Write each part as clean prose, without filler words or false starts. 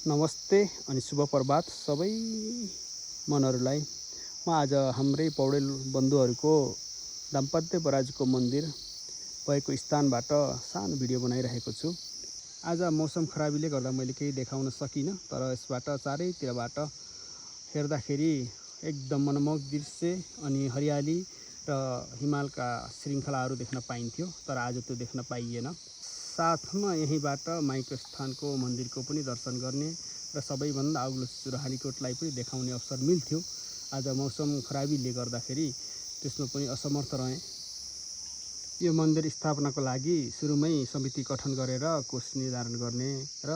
नमस्ते अनि शुभ प्रभात सबै मनहरूलाई। म आज हाम्रै पौडेल बन्धुहरूको दाम्पत्य पराजुको मन्दिर भएको स्थानबाट सानो भिडियो बनाइरहेको छु। आज मौसम खराबीले गर्दा मैले केही देखाउन सकिनँ, तर यसबाट चारैतिरबाट हेर्दाखेरि एकदम मनमोहक दृश्य अनि हरियाली र हिमालका श्रृङ्खलाहरू देख्न पाइन्थ्यो, तर आज त्यो देख्न पाइएन। साथमा यहीँबाट माइको स्थानको मन्दिरको पनि दर्शन गर्ने र सबैभन्दा अग्लो चुराहारीकोटलाई पनि देखाउने अवसर मिल्थ्यो। आज मौसम खराबीले गर्दाखेरि त्यसमा पनि असमर्थ रहेँ। यो मन्दिर स्थापनाको लागि सुरुमै समिति गठन गरेर कोष निर्धारण गर्ने र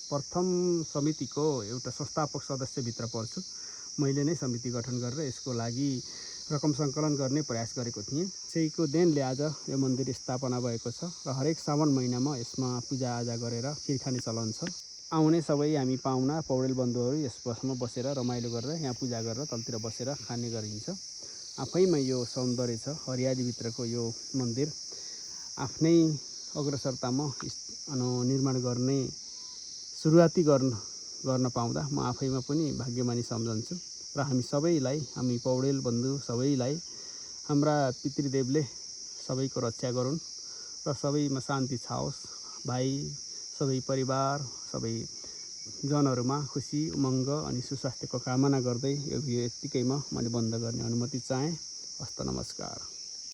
प्रथम समितिको एउटा संस्थापक सदस्यभित्र पर्छु। मैले नै समिति गठन गरेर यसको लागि रकम सङ्कलन गर्ने प्रयास गरेको थिएँ। त्यसैको देनले आज यो मन्दिर स्थापना भएको छ र हरेक सावन महिनामा यसमा पूजाआजा गरेर खिर खाने चलन छ। आउने सबै हामी पाहुना पौडेल बन्धुहरू यस बसमा बसेर रमाइलो गरेर यहाँ पूजा गरेर तलतिर बसेर खाने गरिन्छ। आफैमा यो सौन्दर्य छ, हरियालीभित्रको यो मन्दिर आफ्नै अग्रसरतामा निर्माण गर्ने सुरुवाती गर्न पाउँदा म आफैमा पनि भाग्यमानी सम्झन्छु। र हामी सबैलाई, हामी पौडेल बन्धु सबैलाई हाम्रा पितृदेवले सबैको रक्षा गरून् र सबैमा शान्ति छाओस्। भाइ, सबै परिवार, सबै जनहरूमा खुसी, उमङ्ग अनि सुस्वास्थ्यको कामना गर्दै यो भिडियो यत्तिकैमा मैले बन्द गर्ने अनुमति चाहेँ। हस्त नमस्कार।